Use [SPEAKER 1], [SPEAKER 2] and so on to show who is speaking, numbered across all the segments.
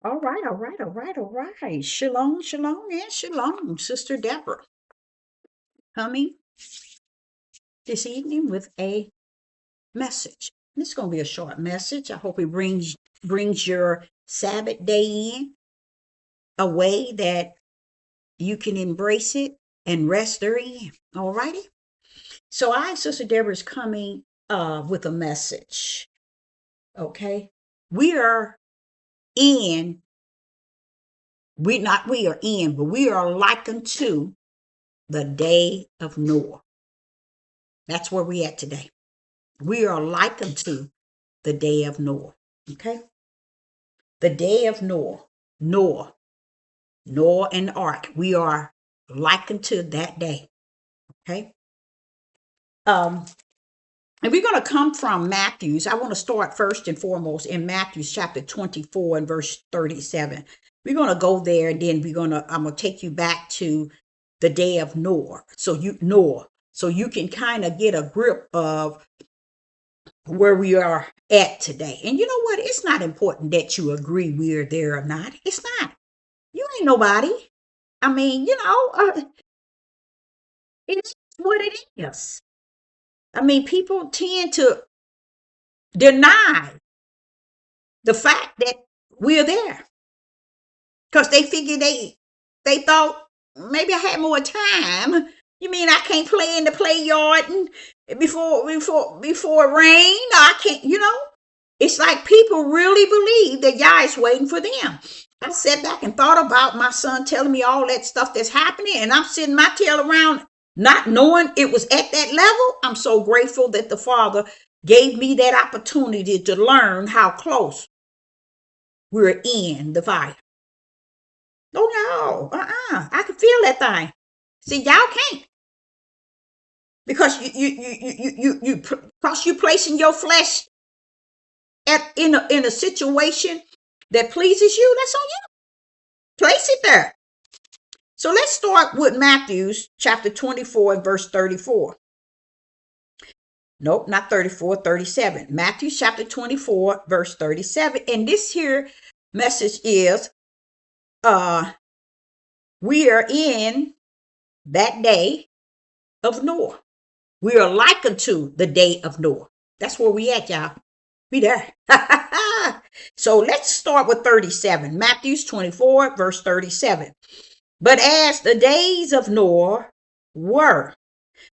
[SPEAKER 1] All right, all right, all right, all right. Shalom, shalom, and shalom, Sister Deborah. Coming this evening with a message. This is going to be a short message. I hope it brings your Sabbath day in a way that you can embrace it and rest therein. All righty. So Sister Deborah, is coming with a message. Okay. We are in, but we are likened to the day of Noah. That's where we at today. We are likened to the day of Noah. Okay. The day of Noah. Noah. Noah and the ark. We are likened to that day. Okay. Um, and we're going to come from Matthew's. I want to start first and foremost in Matthew's chapter 24 and verse 37. We're going to go there and then I'm going to take you back to the day of Noah. So you can kind of get a grip of where we are at today. And you know what? It's not important that you agree we're there or not. It's not. You ain't nobody. I mean, it's what it is. I mean, people tend to deny the fact that we're there because they figure they thought maybe I had more time. You mean I can't play in the play yard and before it rain? I can't. It's like people really believe that Yah is waiting for them. I sat back and thought about my son telling me all that stuff that's happening, and I'm sitting my tail around not knowing it was at that level. I'm so grateful that the Father gave me that opportunity to learn how close we're in the fire. Oh no, I can feel that thing. See, y'all can't because because you placing your flesh in a situation that pleases you. That's on you. Place it there. So let's start with Matthew's chapter 24 and verse 34. Nope, not 34, 37. Matthew chapter 24, verse 37. And this here message is we are in that day of Noah. We are likened to the day of Noah. That's where we at, y'all. We there. So let's start with 37. Matthew's 24, verse 37. But as the days of Noah were,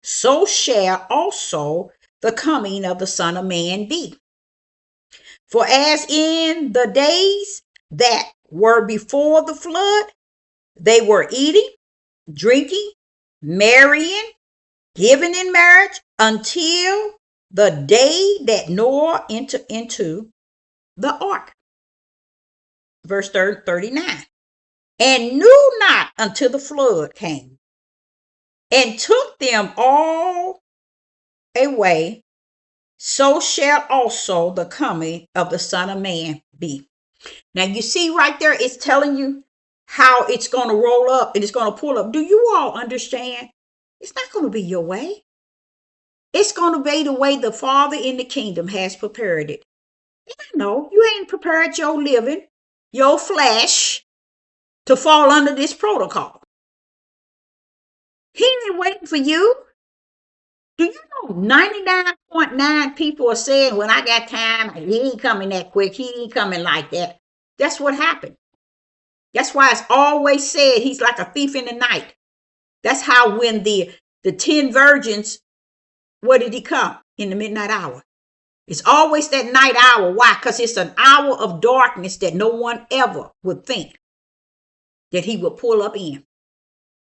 [SPEAKER 1] so shall also the coming of the Son of Man be. For as in the days that were before the flood, they were eating, drinking, marrying, giving in marriage until the day that Noah entered into the ark. Verse 39. And knew not until the flood came and took them all away, so shall also the coming of the Son of Man be. Now you see right there, it's telling you how it's going to roll up and it's going to pull up. Do you all understand? It's not going to be your way. It's going to be the way the Father in the kingdom has prepared it. No, you ain't prepared your living, your flesh to fall under this protocol. He ain't waiting for you. Do you know 99.9 people are saying when I got time, he ain't coming that quick. He ain't coming like that. That's what happened. That's why it's always said he's like a thief in the night. That's how when the 10 virgins, what did he come? In the midnight hour. It's always that night hour. Why? Because it's an hour of darkness that no one ever would think that he would pull up in.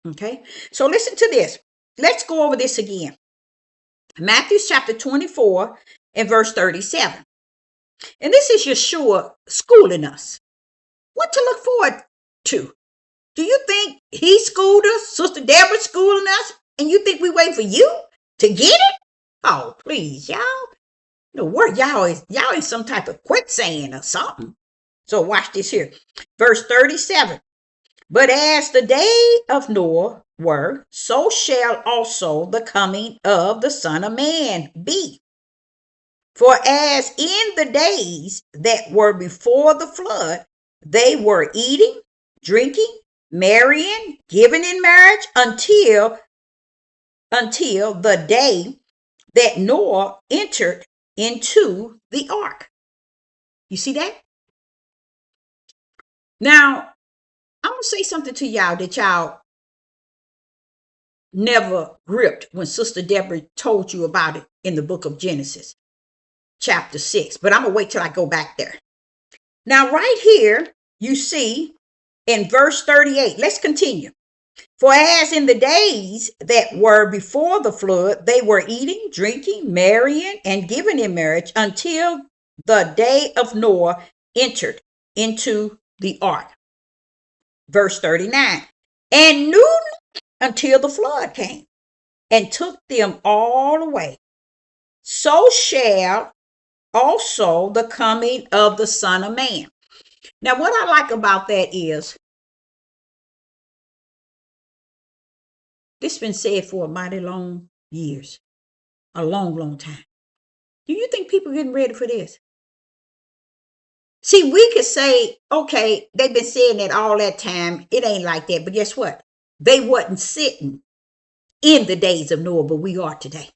[SPEAKER 1] Okay. So listen to this. Let's go over this again. Matthew chapter 24 and verse 37. And this is Yeshua schooling us. What to look forward to? Do you think he schooled us? Sister Deborah schooling us? And you think we wait for you to get it? Oh, please, y'all. No word, y'all is some type of quicksand or something. So watch this here. Verse 37. But as the day of Noah were, so shall also the coming of the Son of Man be. For as in the days that were before the flood, they were eating, drinking, marrying, giving in marriage until the day that Noah entered into the ark. You see that? Now, I'm going to say something to y'all that y'all never gripped when Sister Deborah told you about it in the book of Genesis, chapter 6. But I'm going to wait till I go back there. Now, right here, you see in verse 38, let's continue. For as in the days that were before the flood, they were eating, drinking, marrying, and giving in marriage until the day of Noah entered into the ark. Verse 39, and knew until the flood came and took them all away. So shall also the coming of the Son of Man. Now, what I like about that is, this has been said for a mighty long years, a long, long time. Do you think people are getting ready for this? See, we could say, okay, they've been saying that all that time. It ain't like that. But guess what? They wasn't sitting in the days of Noah, but we are today.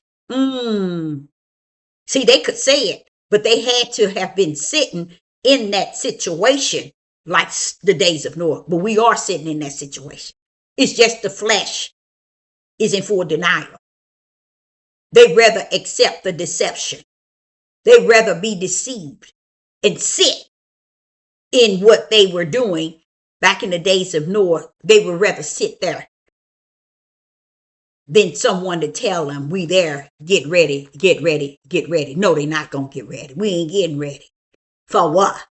[SPEAKER 1] See, they could say it, but they had to have been sitting in that situation like the days of Noah. But we are sitting in that situation. It's just the flesh is in full denial. They rather accept the deception. They rather be deceived and sit in what they were doing back in the days of Noah. They would rather sit there than someone to tell them, we there, get ready, get ready, get ready. No, they're not going to get ready. We ain't getting ready. For what?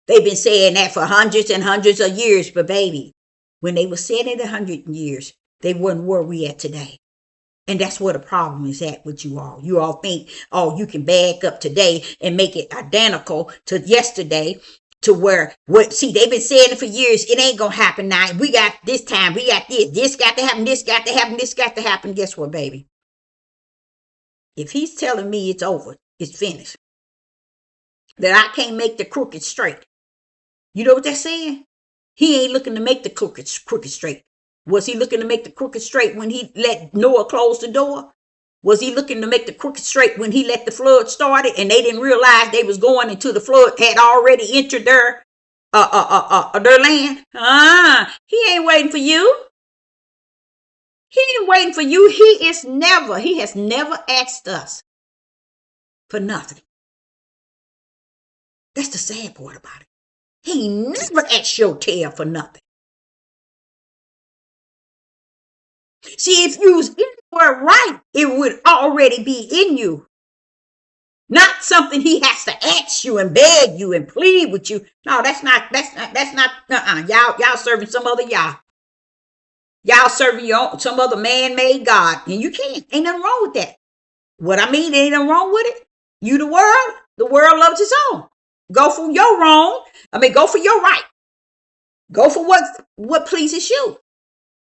[SPEAKER 1] They've been saying that for hundreds and hundreds of years, but baby, when they were saying it 100 years, they weren't where we at today. And that's where the problem is at with you all. You all think, oh, you can back up today and make it identical to yesterday, to where, see, they've been saying it for years. It ain't going to happen now. We got this time. We got this. This got to happen. This got to happen. This got to happen. Guess what, baby? If he's telling me it's over, it's finished, that I can't make the crooked straight. You know what they're saying? He ain't looking to make the crooked straight. Was he looking to make the crooked straight when he let Noah close the door? Was he looking to make the crooked straight when he let the flood started and they didn't realize they was going into the flood had already entered their land? He ain't waiting for you. He ain't waiting for you. He has never asked us for nothing. That's the sad part about it. He never asked your tail for nothing. See, if you was anywhere right, it would already be in you. Not something he has to ask you and beg you and plead with you. No, that's not, y'all serving some other y'all. Y'all serving some other man-made God. And you can't. Ain't nothing wrong with that. What I mean, ain't nothing wrong with it. You the world loves its own. Go for your wrong. Go for your right. Go for what pleases you.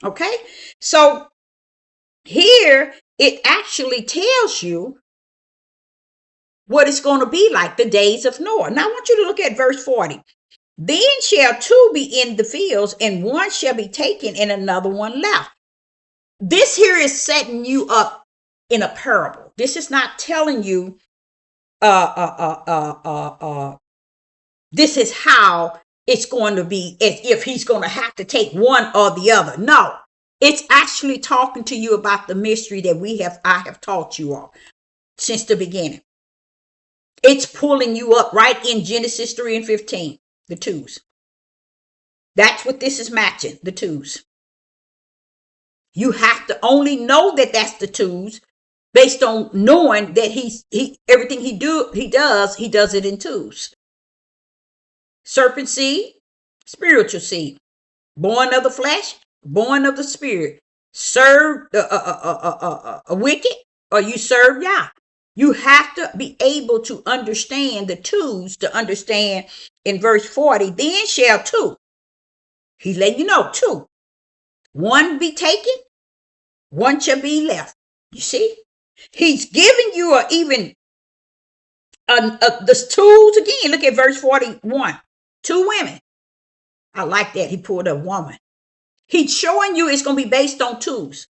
[SPEAKER 1] Okay? So here it actually tells you what it's going to be like the days of Noah. Now I want you to look at verse 40. Then shall two be in the fields, and one shall be taken and another one left. This here is setting you up in a parable. This is not telling you this is how it's going to be, as if he's going to have to take one or the other. No, it's actually talking to you about the mystery that I have taught you all since the beginning. It's pulling you up right in Genesis 3 and 15, the twos. That's what this is matching, the twos. You have to only know that that's the twos based on knowing that everything he does it in twos. Serpent seed, spiritual seed, born of the flesh, born of the spirit. Serve a wicked, or you serve Yah. You have to be able to understand the twos to understand in verse 40. Then shall two. He's letting you know two. One be taken, one shall be left. You see, he's giving you the tools again. Look at verse 41. Two women. I like that. He pulled a woman. He's showing you it's going to be based on twos.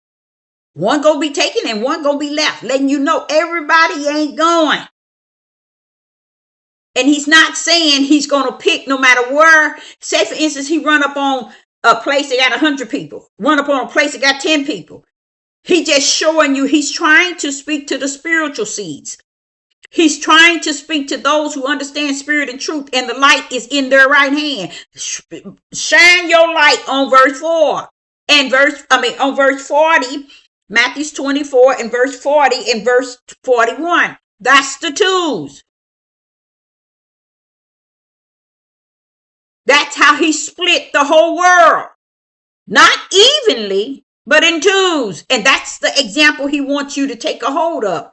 [SPEAKER 1] One going to be taken and one going to be left, letting you know everybody ain't going. And he's not saying he's going to pick no matter where. Say, for instance, he run up on a place that got 100 people, run up on a place that got 10 people. He just showing you he's trying to speak to the spiritual seeds. He's trying to speak to those who understand spirit and truth, and the light is in their right hand. Shine your light on verse 4 and on verse 40, Matthew 24 and verse 40 and verse 41. That's the twos. That's how he split the whole world. Not evenly, but in twos. And that's the example he wants you to take a hold of.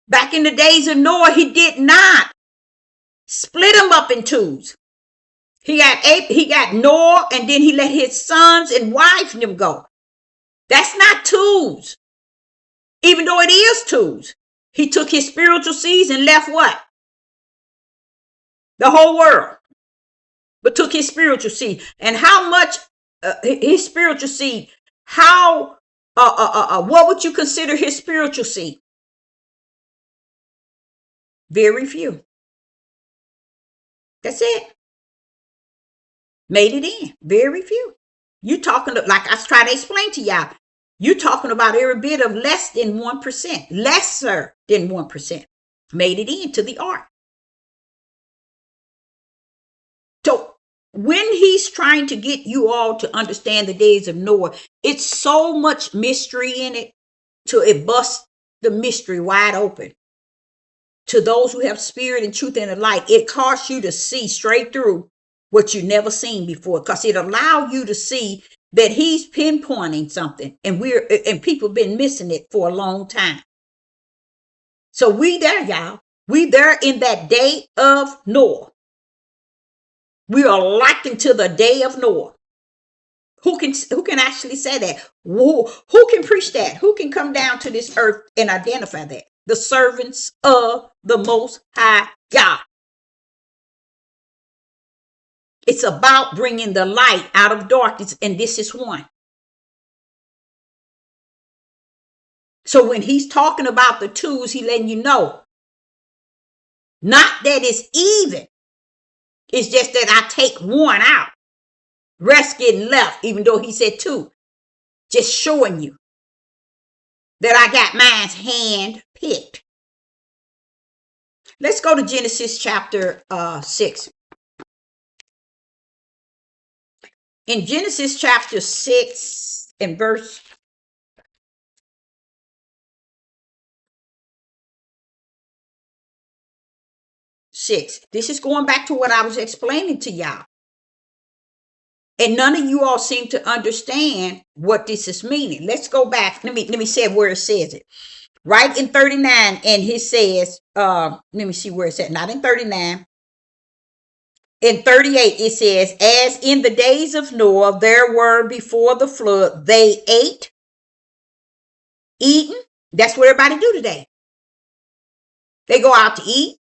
[SPEAKER 1] Back in the days of Noah, he did not split them up in twos. He got Noah, and then he let his sons and wives and them go. That's not twos. Even though it is twos. He took his spiritual seeds and left what? The whole world. But took his spiritual seed. And how much his spiritual seed, what would you consider his spiritual seed? Very few. That's it. Made it in. Very few. You talking, like I was trying to explain to y'all, you talking about every bit of less than 1%. Lesser than 1%. Made it into the ark. So when he's trying to get you all to understand the days of Noah, it's so much mystery in it till it busts the mystery wide open. To those who have spirit and truth and the light, it caused you to see straight through what you never seen before, because it allowed you to see that he's pinpointing something, and people been missing it for a long time. So we there, y'all. We there in that day of Noah. We are likened to the day of Noah. Who can actually say that? Who can preach that? Who can come down to this earth and identify that? The servants of the Most High God. It's about bringing the light out of darkness, and this is one. So when he's talking about the twos, he letting you know, not that it's even. It's just that I take one out. Rest getting left, even though he said two. Just showing you that I got mine's hand picked. Let's go to Genesis chapter 6. In Genesis chapter 6 and verse 6. This is going back to what I was explaining to y'all. And none of you all seem to understand what this is meaning. Let's go back. Let me say where it says it. Right in 39, and he says, let me see where it's at. Not in 39. In 38, it says, as in the days of Noah, there were before the flood, they ate, eaten. That's what everybody do today. They go out to eat.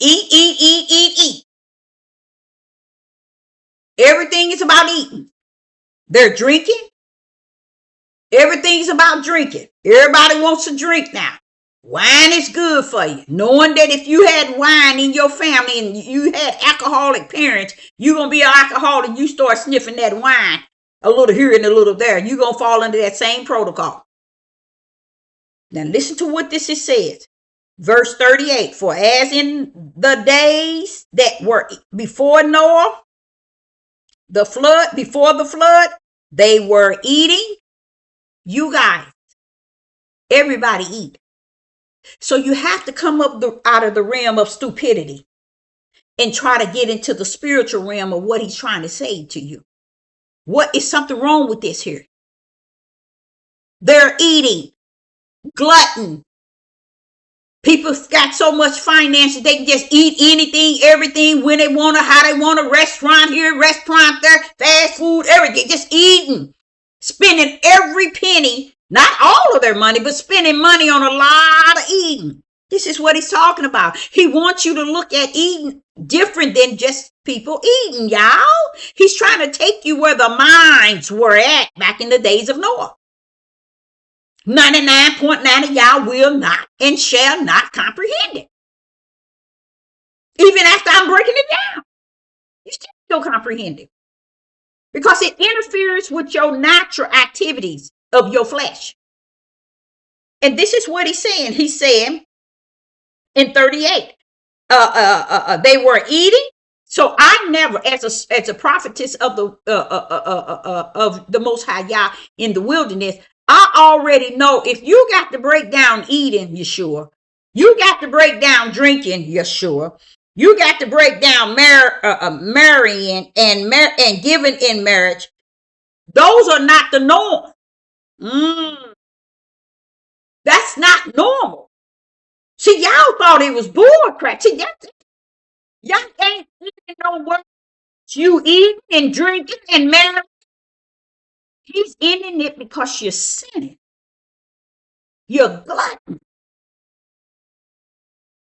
[SPEAKER 1] Eat. Everything is about eating. They're drinking. Everything's about drinking. Everybody wants to drink now. Wine is good for you. Knowing that if you had wine in your family and you had alcoholic parents, you're going to be an alcoholic. You start sniffing that wine a little here and a little there. You're going to fall under that same protocol. Now listen to what this says. Verse 38, for as in the days that were before Noah, before the flood, they were eating. You guys, everybody eat. So you have to come up out of the realm of stupidity and try to get into the spiritual realm of what he's trying to say to you. What is something wrong with this here? They're eating. Glutton. People got so much finances, they can just eat anything, everything, when they want to, how they want to, restaurant here, restaurant there, fast food, everything, just eating. Spending every penny, not all of their money, but spending money on a lot of eating. This is what he's talking about. He wants you to look at eating different than just people eating, y'all. He's trying to take you where the minds were at back in the days of Noah. 99.9 of y'all will not and shall not comprehend it. Even after I'm breaking it down, you still don't comprehend it. Because it interferes with your natural activities of your flesh. And this is what he's saying. He's saying in 38, they were eating. So I never, as a prophetess of the Most High Yah in the wilderness, I already know if you got to break down eating, Yeshua, you got to break down drinking, Yeshua, you got to break down marrying and giving in marriage. Those are not the norm. That's not normal. See, y'all thought it was bull crap. See, y'all ain't eating no words. You eating and drinking and marrying. He's ending it because you're sinning. You're glutton.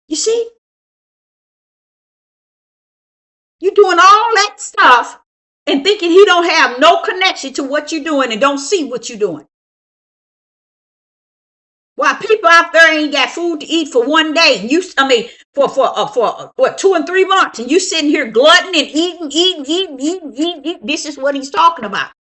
[SPEAKER 1] You see? You're doing all that stuff and thinking he don't have no connection to what you're doing and don't see what you're doing. While people out there ain't got food to eat for one day, for what 2 and 3 months, and you sitting here glutton and eating. This is what he's talking about.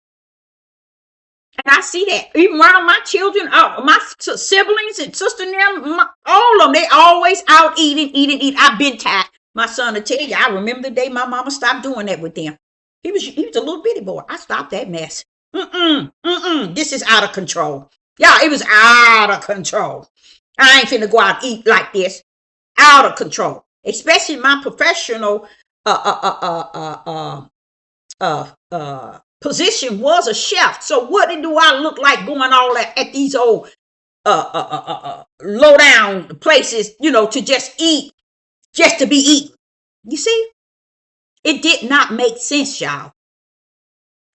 [SPEAKER 1] And I see that even around my children, my siblings and sister and them, all of them, they always out eating. I've been tired. My son will tell you, I remember the day my mama stopped doing that with them. He was a little bitty boy. I stopped that mess. This is out of control. Yeah, it was out of control. I ain't finna go out and eat like this. Out of control. Especially my professional position was a chef. So what do I look like going all at these old low down places, to just eat, just to be eaten? You see? It did not make sense, y'all.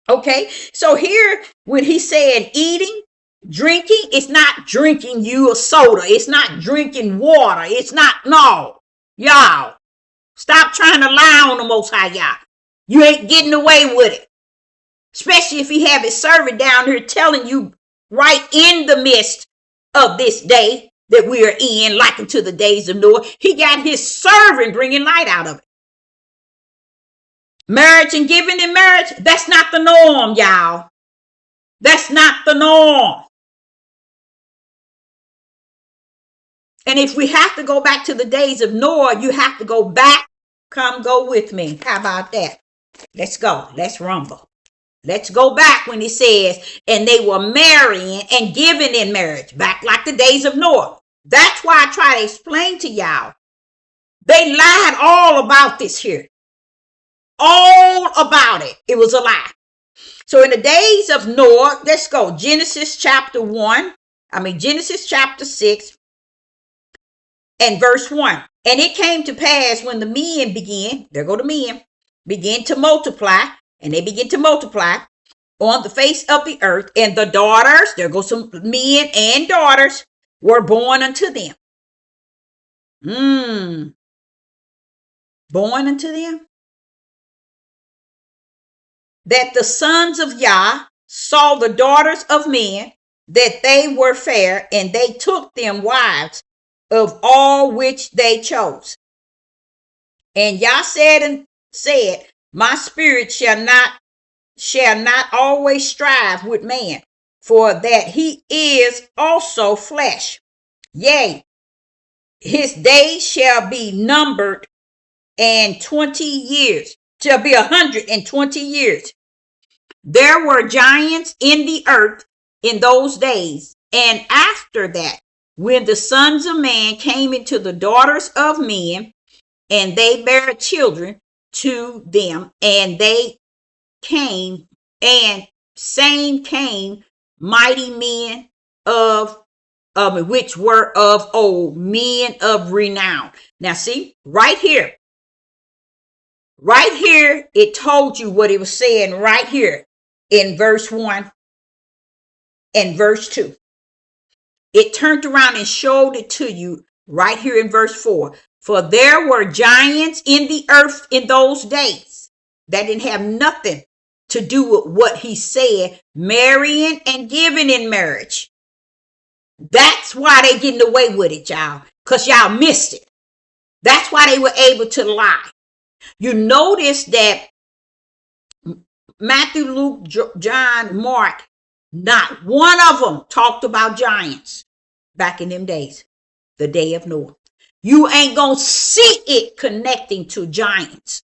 [SPEAKER 1] Okay, so here when he said eating, drinking, it's not drinking you a soda. It's not drinking water. It's not, no. Y'all, stop trying to lie on the Most High Yah. You ain't getting away with it. Especially if he have his servant down here telling you right in the midst of this day that we are in, like unto the days of Noah. He got his servant bringing light out of it. Marriage and giving in marriage, that's not the norm, y'all. That's not the norm. And if we have to go back to the days of Noah, you have to go back. Come go with me. How about that? Let's go. Let's rumble. Let's go back when he says, and they were marrying and giving in marriage, back like the days of Noah. That's why I try to explain to y'all. They lied all about this here. All about it. It was a lie. So in the days of Noah, let's go. Genesis chapter 6 and verse 1. And it came to pass when the men began to multiply, and they begin to multiply on the face of the earth, and the daughters, there go some men and daughters, were born unto them. Born unto them. That the sons of Yah saw the daughters of men, that they were fair, and they took them wives of all which they chose. And Yah said, my spirit shall not always strive with man, for that he is also flesh. Yea, his days shall be numbered, and 20 years shall be 120 years. There were giants in the earth in those days, and after that, when the sons of man came into the daughters of men, and they bare children to them, and they came, and same came mighty men of which were of old, men of renown. Now see, right here, it told you what it was saying right here in verse 1 and verse 2. It turned around and showed it to you right here in verse 4. For there were giants in the earth in those days. That didn't have nothing to do with what he said, marrying and giving in marriage. That's why they getting away with it, y'all, because y'all missed it. That's why they were able to lie. You notice that Matthew, Luke, John, Mark, not one of them talked about giants back in them days, the day of Noah. You ain't going to see it connecting to giants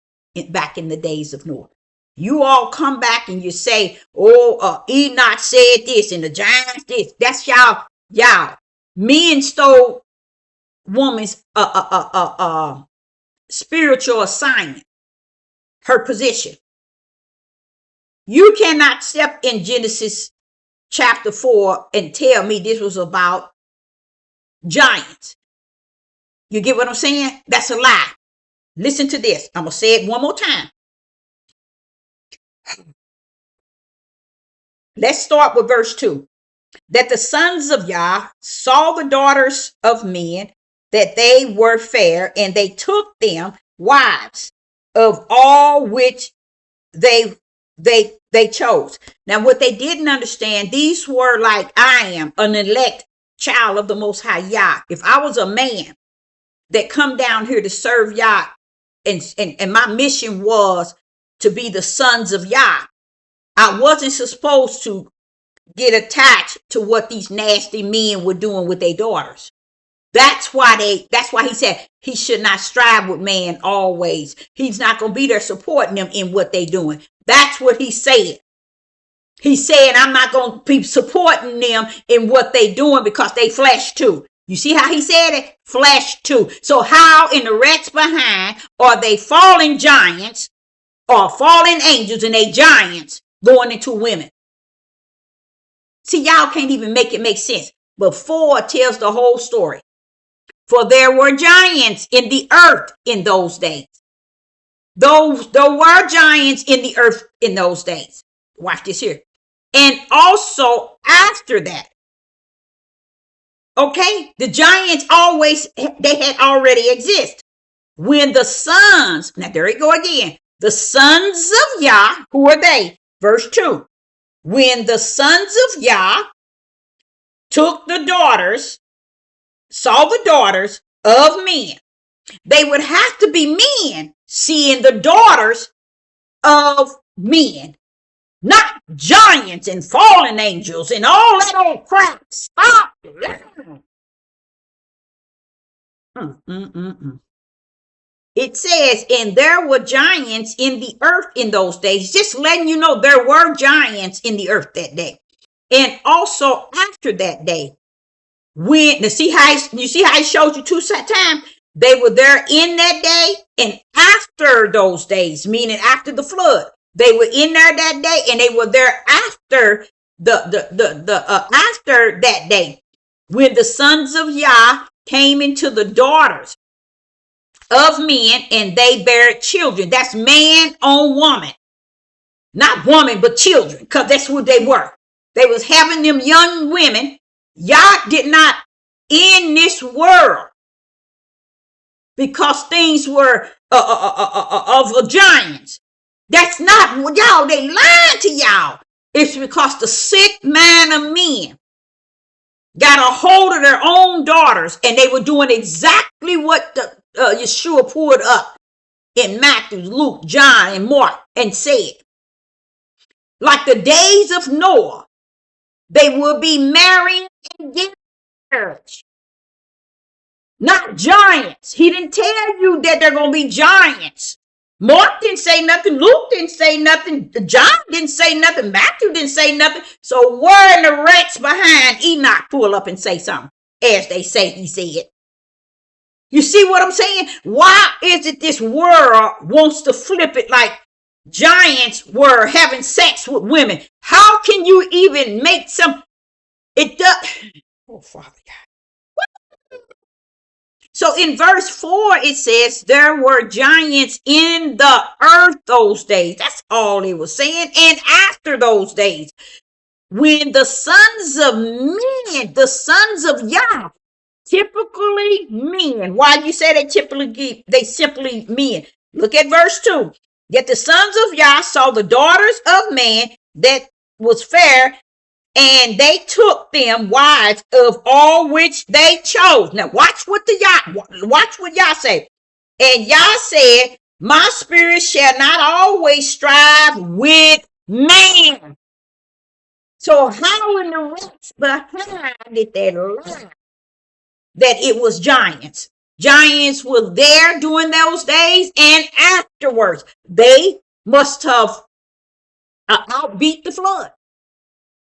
[SPEAKER 1] back in the days of Noah. You all come back and you say, oh, Enoch said this and the giants this. That's y'all. Men stole woman's spiritual assignment, her position. You cannot step in Genesis chapter 4 and tell me this was about giants. You get what I'm saying? That's a lie. Listen to this. I'm going to say it one more time. Let's start with verse 2. That the sons of Yah saw the daughters of men, that they were fair, and they took them wives of all which they chose. Now, what they didn't understand, these were like I am, an elect child of the Most High Yah. If I was a man that come down here to serve Yah, and my mission was to be the sons of Yah, I wasn't supposed to get attached to what these nasty men were doing with their daughters. That's why he said he should not strive with man always. He's not going to be there supporting them in what they're doing. That's what he said. He said, I'm not going to be supporting them in what they're doing because they flesh too. You see how he said it? Flesh too. So how in the rest behind are they fallen giants or fallen angels and they giants going into women? See, y'all can't even make it make sense. But 4 tells the whole story. For there were giants in the earth in those days. There were giants in the earth in those days. Watch this here. And also after that. Okay, the giants they had already existed. When the sons, now there you go again. The sons of Yah, who are they? Verse 2. When the sons of Yah took the daughters, saw the daughters of men, they would have to be men seeing the daughters of men, not giants and fallen angels and all that old crap. Stop. It says, and there were giants in the earth in those days. Just letting you know there were giants in the earth that day. And also after that day, when you see how he showed you 2 times, they were there in that day and after those days, meaning after the flood. They were in there that day and they were there after after that day, when the sons of Yah came into the daughters of men and they bare children. That's man on woman. Not woman, but children, because that's what they were. They was having them young women. Yah did not end this world because things were of giants. That's not y'all. They lied to y'all. It's because the sick man of men got a hold of their own daughters and they were doing exactly what the Yeshua poured up in Matthew, Luke, John, and Mark and said. Like the days of Noah, they will be marrying and giving marriage. Not giants. He didn't tell you that they're going to be giants. Mark didn't say nothing. Luke didn't say nothing. John didn't say nothing. Matthew didn't say nothing. So where in the rats behind Enoch pull up and say something, as they say he said? You see what I'm saying? Why is it this world wants to flip it like giants were having sex with women? How can you even make some? It does. Oh, Father God. So in verse 4, it says there were giants in the earth those days. That's all it was saying. And after those days, when the sons of men, the sons of Yah, typically men. Why do you say they simply men? Look at verse 2. Yet the sons of Yah saw the daughters of man that was fair, and they took them wives of all which they chose. Now watch what Yah say. And Yah said, my spirit shall not always strive with man. So how in the rest behind it they lie that it was giants? Giants were there during those days and afterwards. They must have outbeat the flood.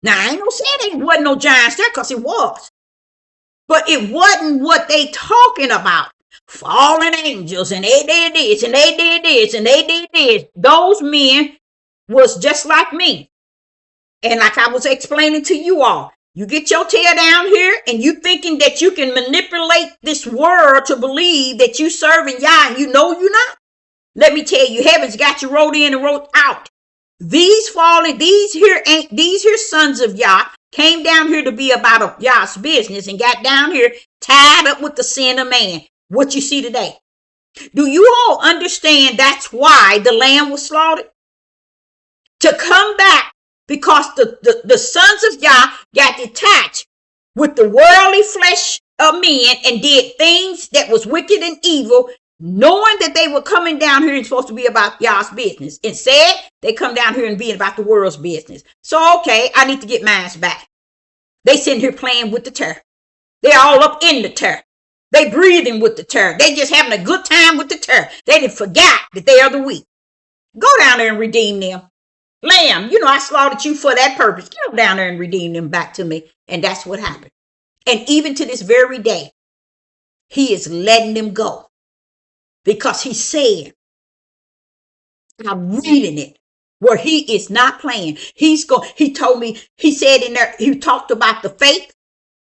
[SPEAKER 1] Now, I ain't gonna say there wasn't no giants there, because it was. But it wasn't what they talking about. Fallen angels, and they did this, and they did this, and they did this. Those men was just like me. And like I was explaining to you all, you get your tail down here and you thinking that you can manipulate this world to believe that you serving Yah, and you know you're not. Let me tell you, heaven's got you wrote in and wrote out. These here sons of Yah came down here to be about Yah's business and got down here tied up with the sin of man. What you see today. Do you all understand that's why the lamb was slaughtered? To come back, because the sons of Yah got detached with the worldly flesh of men and did things that was wicked and evil, knowing that they were coming down here and supposed to be about Yah's business. Instead, they come down here and being about the world's business. So, okay, I need to get mine back. They sitting here playing with the terror. They're all up in the terror. They breathing with the terror. They just having a good time with the terror. They didn't forget that they are the weak. Go down there and redeem them. Lamb, I slaughtered you for that purpose. Go down there and redeem them back to me. And that's what happened. And even to this very day, he is letting them go. Because he said, I'm reading it, where he is not playing. He told me, he said in there, he talked about the faith.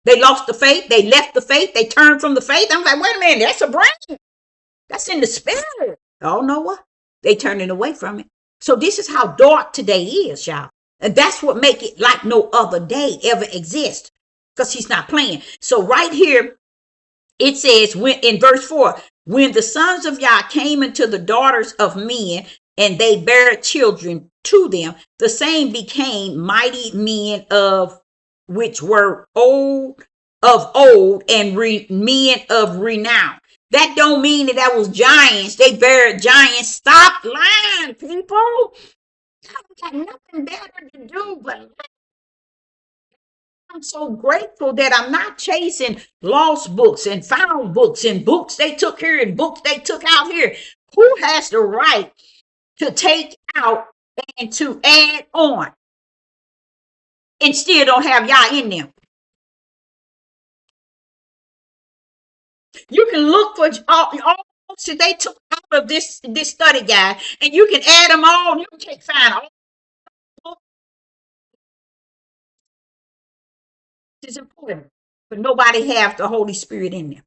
[SPEAKER 1] They lost the faith. They left the faith. They turned from the faith. I'm like, wait a minute, that's a brain. That's in the spirit. Oh, no what? They turning away from it. So this is how dark today is, y'all. And that's what make it like no other day ever exist. Because he's not playing. So right here, it says in verse 4, when the sons of Yah came into the daughters of men, and they bare children to them, the same became mighty men of which were old and men of renown. That don't mean that was giants. They buried giants. Stop lying, people. I've got nothing better to do but I'm so grateful that I'm not chasing lost books and found books and books they took here and books they took out here. Who has the right to take out and to add on and still don't have Yah in them? You can look for all books that they took out of this study guide, and you can add them all. You can find all books. Is important, but nobody have the Holy Spirit in them.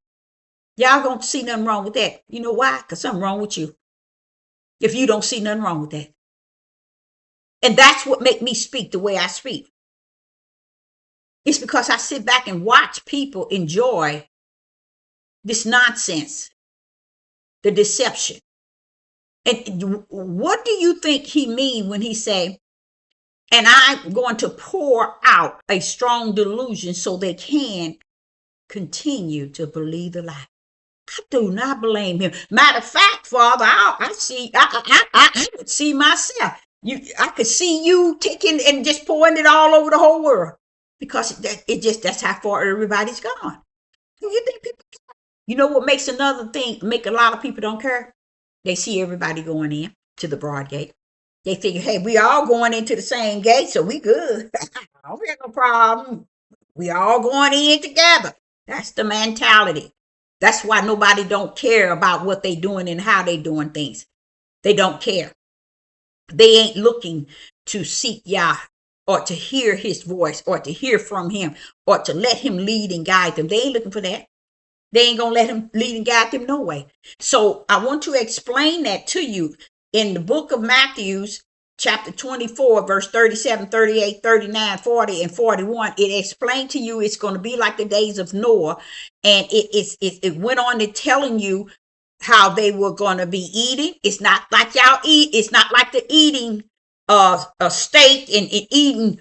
[SPEAKER 1] Y'all don't see nothing wrong with that. You know why? Because something wrong with you. If you don't see nothing wrong with that. And that's what make me speak the way I speak. It's because I sit back and watch people enjoy this nonsense, the deception. And what do you think he mean when he say, and I'm going to pour out a strong delusion so they can continue to believe the lie? I do not blame him. Matter of fact, Father, I could see myself. I could see you taking and just pouring it all over the whole world, because that's how far everybody's gone. You think people care? You know what makes another thing make a lot of people don't care? They see everybody going in to the broad gate. They figure, hey, we all going into the same gate, so we good. I don't have no problem. We all going in together. That's the mentality. That's why nobody don't care about what they doing and how they doing things. They don't care. They ain't looking to seek Yah or to hear his voice or to hear from him or to let him lead and guide them. They ain't looking for that. They ain't going to let him lead and guide them no way. So I want to explain that to you in the book of Matthew, chapter 24, verse 37, 38, 39, 40, and 41. It explained to you it's going to be like the days of Noah. And it went on to telling you how they were going to be eating. It's not like y'all eat. It's not like the eating a steak and eating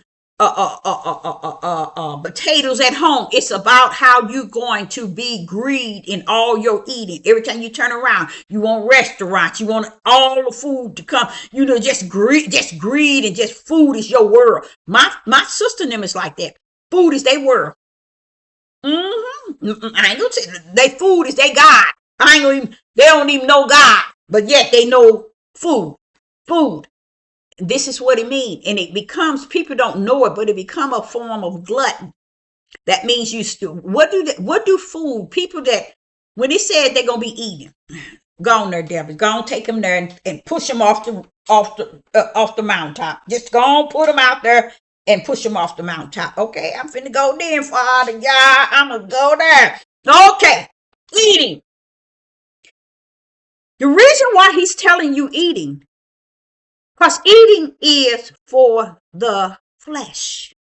[SPEAKER 1] potatoes at home. It's about how you're going to be greed in all your eating. Every time you turn around, you want restaurants. You want all the food to come. You know, just greed, and just food is your world. My sister and them is like that. Food is their world. I ain't gonna say they food is their God. I ain't gonna even, they don't even know God, but yet they know food. Food. This is what it means. And it becomes, people don't know it, but it become a form of glutton. That means you still, what do food, people that, when it said they're going to be eating, go on there, devil, go on, take them there and push them off the mountaintop. Just go on, put them out there and push them off the mountaintop. Okay, I'm finna go there, Father God. I'm going to go there. Okay, eating. The reason why he's telling you eating, because eating is for the flesh.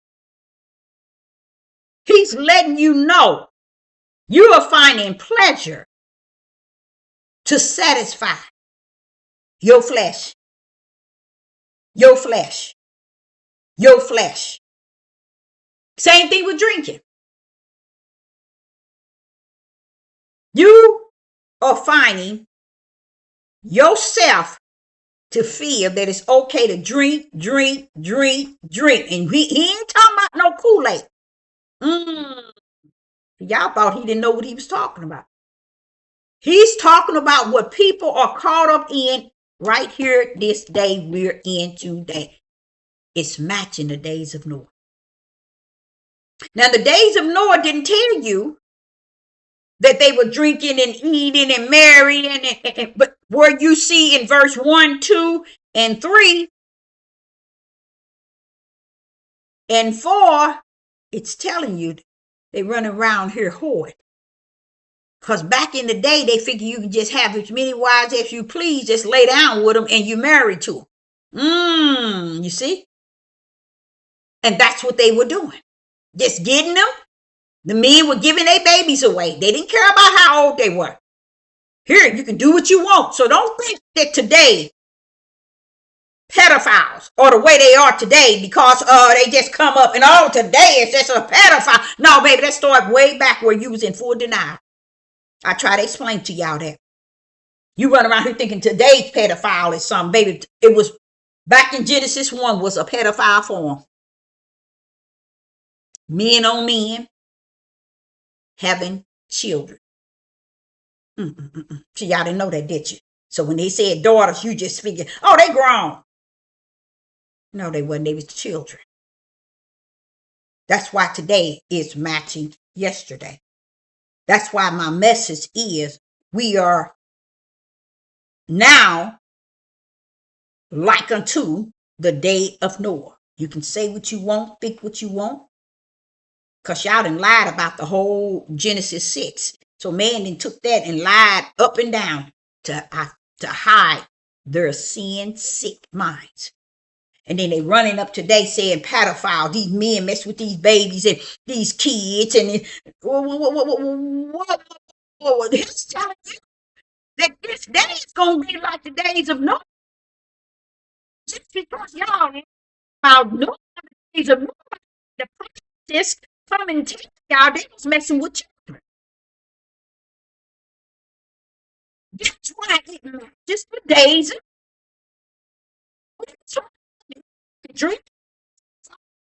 [SPEAKER 1] He's letting you know you are finding pleasure to satisfy your flesh. Your flesh. Your flesh. Same thing with drinking. You are finding yourself to feel that it's okay to drink. And he ain't talking about no Kool-Aid. Y'all thought he didn't know what he was talking about. He's talking about what people are caught up in right here this day we're in today. It's matching the days of Noah. Now, the days of Noah didn't tell you that they were drinking and eating and marrying, but where you see in verse 1, 2, and 3, and 4, it's telling you they run around here whoring. Because back in the day, they figure you can just have as many wives as you please, just lay down with them and you married to them. You see? And that's what they were doing. Just getting them. The men were giving their babies away. They didn't care about how old they were. Here, you can do what you want. So don't think that today, pedophiles are the way they are today because they just come up and today it's just a pedophile. No, baby, that started way back where you was in full denial. I try to explain to y'all that. You run around here thinking today's pedophile is something, baby. It was back in Genesis 1 was a pedophile form. Men on men having children. So y'all didn't know that, did you? So when they said daughters, you just figured, oh, they grown. No, they wasn't. They was children. That's why today is matching yesterday. That's why my message is we are now like unto the day of Noah. You can say what you want, think what you want, because y'all done lied about the whole Genesis 6. So man then took that and lied up and down to hide their sin-sick minds. And then they running up today saying pedophile. These men mess with these babies and these kids. And he's telling you that this day is going to be like the days of Noah. Just because y'all about Noah, the days of Noah, the practice coming to y'all, they was messing with children. That's why it matches the days of drink.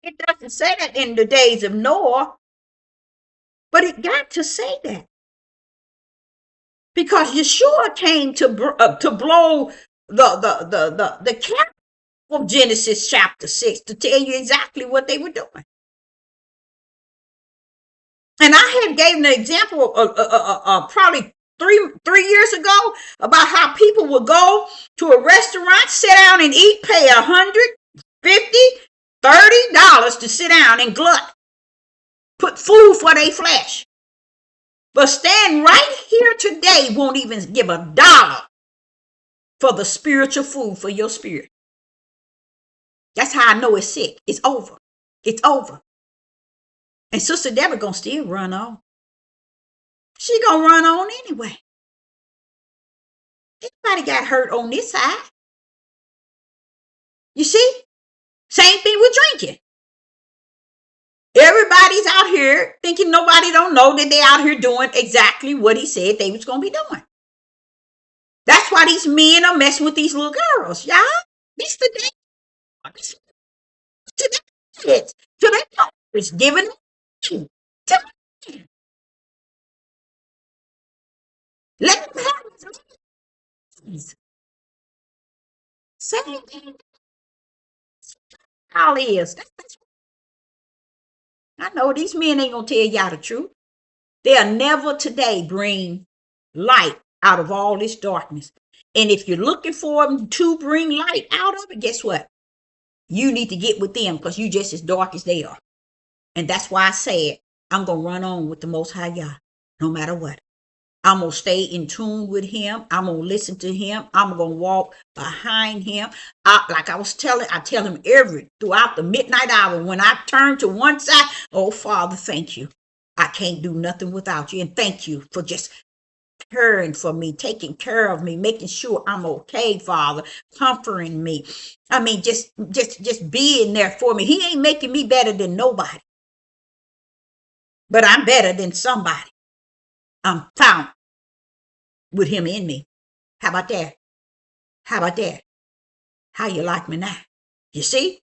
[SPEAKER 1] It doesn't say that in the days of Noah, but it got to say that because Yeshua came to blow the cap of Genesis chapter 6 to tell you exactly what they were doing. And I had gave an example probably three years ago about how people would go to a restaurant, sit down and eat, pay $150, $30 to sit down and glut, put food for their flesh. But stand right here today, won't even give $1 for the spiritual food for your spirit. That's how I know it's sick. It's over. It's over. And Sister Deborah gonna still run on. She gonna run on anyway. Everybody got hurt on this side. You see? Same thing with drinking. Everybody's out here thinking nobody don't know that they out here doing exactly what he said they was going to be doing. That's why these men are messing with these little girls, y'all. This the day. To the kids, to the daughters, giving to them. Let them have it. Same thing all is. I know these men ain't gonna tell y'all the truth. They'll never today bring light out of all this darkness. And if you're looking for them to bring light out of it, guess what? You need to get with them because you just as dark as they are. And that's why I said I'm gonna run on with the Most High Yah, no matter what. I'm going to stay in tune with him. I'm going to listen to him. I'm going to walk behind him. I tell him throughout the midnight hour, when I turn to one side, oh, Father, thank you. I can't do nothing without you. And thank you for just caring for me, taking care of me, making sure I'm okay, Father, comforting me. I mean, just being there for me. He ain't making me better than nobody, but I'm better than somebody. I'm found with him in me. How about that? How about that? How you like me now? You see?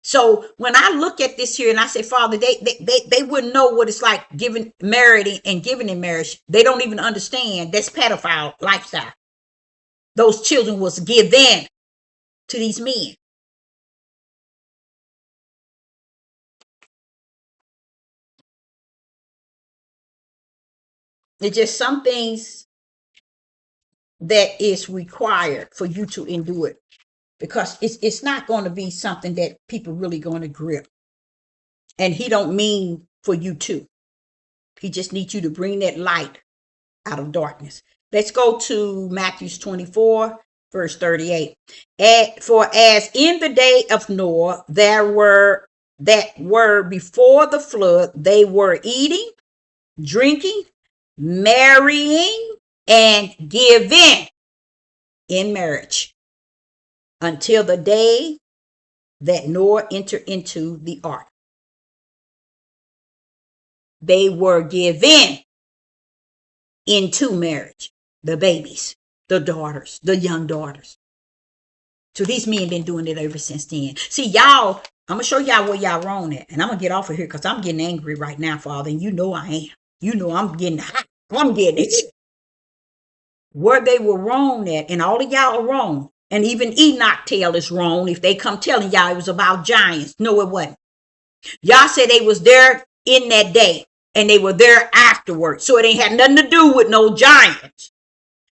[SPEAKER 1] So when I look at this here and I say, Father, they wouldn't know what it's like giving married and giving in marriage. They don't even understand that's pedophile lifestyle. Those children was given to these men. It's just some things that is required for you to endure it, because it's not going to be something that people really going to grip. And he don't mean for you to. He just needs you to bring that light out of darkness. Let's go to Matthew 24, verse 38. For as in the day of Noah, that were before the flood, they were eating, drinking, marrying, and giving in marriage until the day that Noah entered into the ark. They were given into marriage, the babies, the daughters, the young daughters. So these men been doing it ever since then. See, y'all, I'm going to show y'all where y'all wrong at. And I'm going to get off of here because I'm getting angry right now, Father. And you know I am. You know I'm getting hot. I'm getting it. Where they were wrong at, and all of y'all are wrong. And even Enoch tell is wrong if they come telling y'all it was about giants. No, it wasn't. Y'all said they was there in that day. And they were there afterwards. So it ain't had nothing to do with no giants.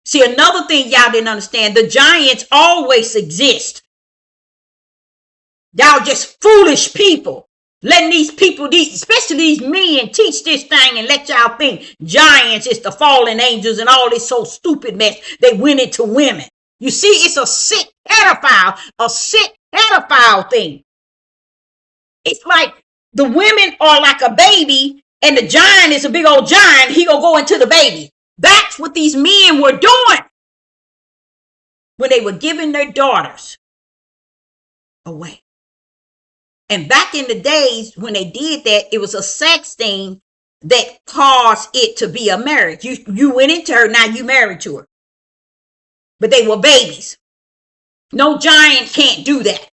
[SPEAKER 1] See, another thing y'all didn't understand, the giants always exist. Y'all just foolish people. Letting these people, especially these men, teach this thing and let y'all think giants is the fallen angels and all this so stupid mess they went into women. You see, it's a sick pedophile thing. It's like the women are like a baby and the giant is a big old giant. He gonna go into the baby. That's what these men were doing when they were giving their daughters away. And back in the days when they did that, it was a sex thing that caused it to be a marriage. You went into her, now you married to her. But they were babies. No giant can't do that.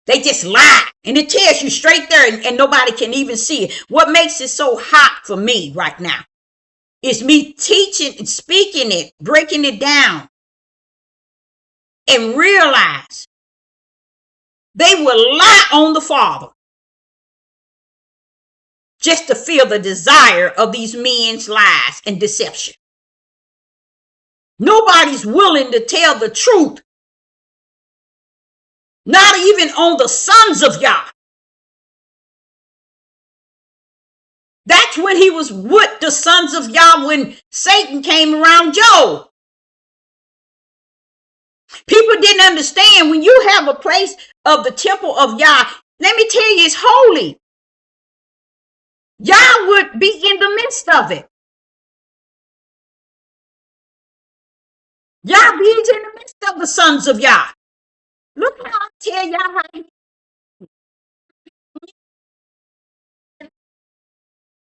[SPEAKER 1] They just lie. And it tells you straight there and nobody can even see it. What makes it so hot for me right now is me teaching and speaking it, breaking it down, and realize they will lie on the Father just to feel the desire of these men's lies and deception. Nobody's willing to tell the truth. Not even on the sons of Yah. That's when he was with the sons of Yah when Satan came around Job. People didn't understand when you have a place of the temple of Yah, let me tell you, it's holy. Yah would be in the midst of it. Yah be in the midst of the sons of Yah. Look how I tell y'all how he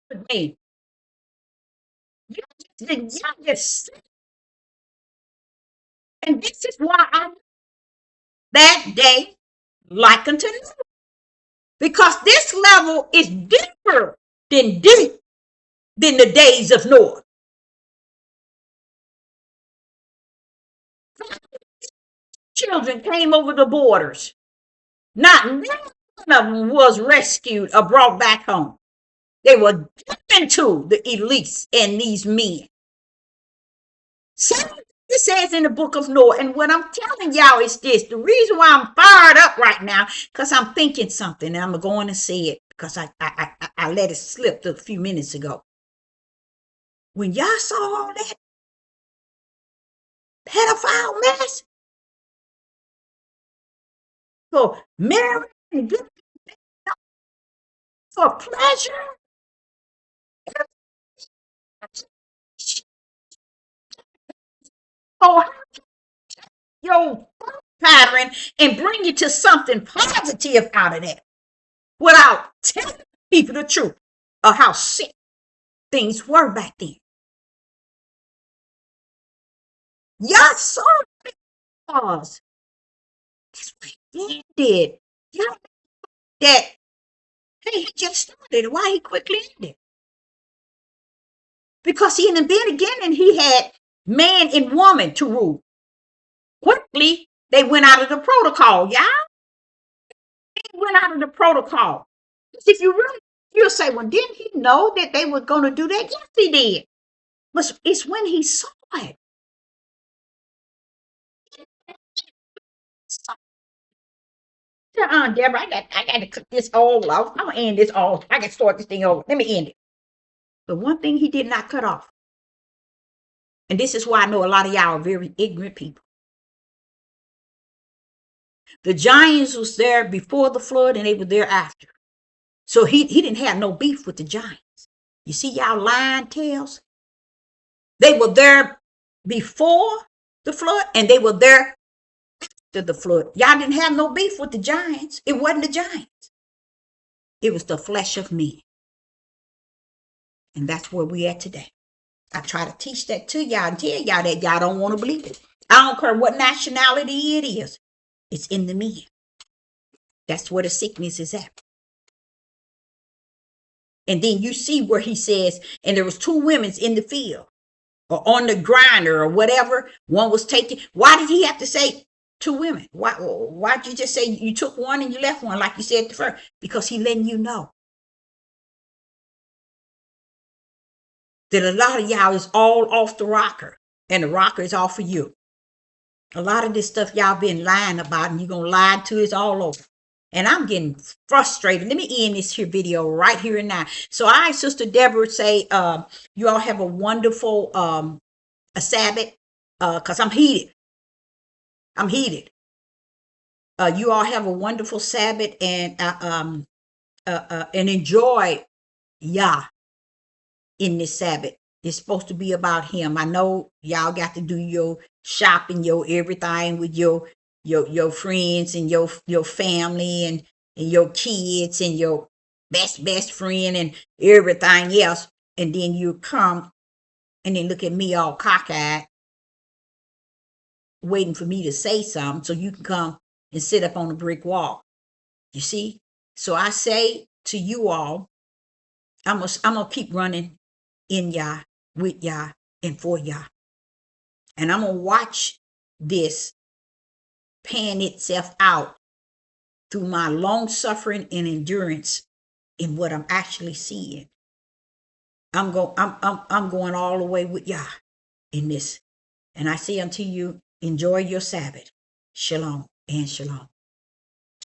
[SPEAKER 1] with me. You just, and this is why I that day like unto Noah. Because this level is deeper than deep than the days of Noah. Children came over the borders. Not one of them was rescued or brought back home. They were given to the elites and these men. So it says in the book of Noah, and what I'm telling y'all is this: the reason why I'm fired up right now, because I'm thinking something, and I'm going to say it because I let it slip a few minutes ago. When y'all saw all that pedophile mess for marriage and good for pleasure, or your pattern and bring you to something positive out of that without telling people the truth of how sick things were back then. Y'all saw it was. That's what he did. Y'all that hey, he just started. Why he quickly ended? Because he in the beginning he had man and woman to rule. Quickly they went out of the protocol, y'all. They went out of the protocol. If you really, you'll say, well, didn't he know that they were going to do that? Yes, he did. But it's when he saw it. Deborah, I got to cut this all off. I'm gonna end this all. I can start this thing over. Let me end it. But one thing he did not cut off, and this is why I know a lot of y'all are very ignorant people. The giants was there before the flood, and they were there after. So he didn't have no beef with the giants. You see, y'all lying tales. They were there before the flood, and they were there after the flood. Y'all didn't have no beef with the giants. It wasn't the giants. It was the flesh of men. And that's where we at today. I try to teach that to y'all and tell y'all that y'all don't want to believe it. I don't care what nationality it is. It's in the men. That's where the sickness is at. And then you see where he says, and there was two women in the field or on the grinder or whatever. One was taken. Why did he have to say two women? Why'd you just say you took one and you left one like you said first? Because he letting you know that a lot of y'all is all off the rocker and the rocker is off for you. A lot of this stuff y'all been lying about and you're going to lie to is all over. And I'm getting frustrated. Let me end this here video right here and now. So I, Sister Deborah, say you all have a wonderful a Sabbath because I'm heated. I'm heated. You all have a wonderful Sabbath and enjoy Yah in this Sabbath. It's supposed to be about him. I know y'all got to do your shopping, your everything with your friends and your family and your kids and your best friend and everything else. And then you come and then look at me all cockeyed, waiting for me to say something so you can come and sit up on a brick wall. You see? So I say to you all, I'm gonna keep running in Yah, with Yah, and for Yah. And I'm going to watch this pan itself out through my long suffering and endurance in what I'm actually seeing. I'm going all the way with Yah in this. And I say unto you, enjoy your Sabbath. Shalom and shalom.